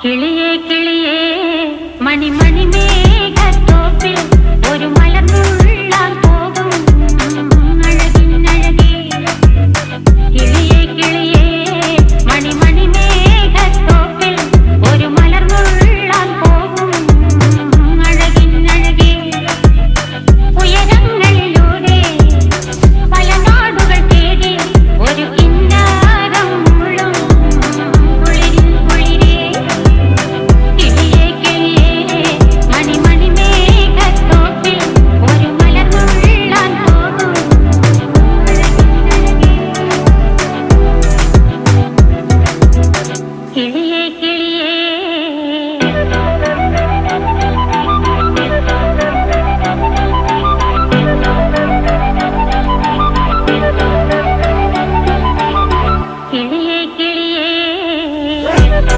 കിളിയേ കിളിയേ മണിമണി മേഘത്തോപ്പിൽ ഒരു മലർന്നുള്ളാൻ പോകും അഴകിനഴകേ. കിളിയേ കിളിയേ മണിമണി മേഘത്തോപ്പിൽ ഒരു മലർന്നുള്ളാൻ പോകും അഴകിനഴകേ. ഉയരങ്ങളിലൂടെ പല നാടുകൾ തേടി ഒരു കിന്നാരം മുഴും കുളിരിൻ കുളിരേ. കിളിയേ കിളിയേ മണിമണി മേഘത്തോപ്പിൽ ഒരു മലർന്നുള്ളാൻ പോകും അഴകിനഴകേ. കിളിയേ കിളിയേ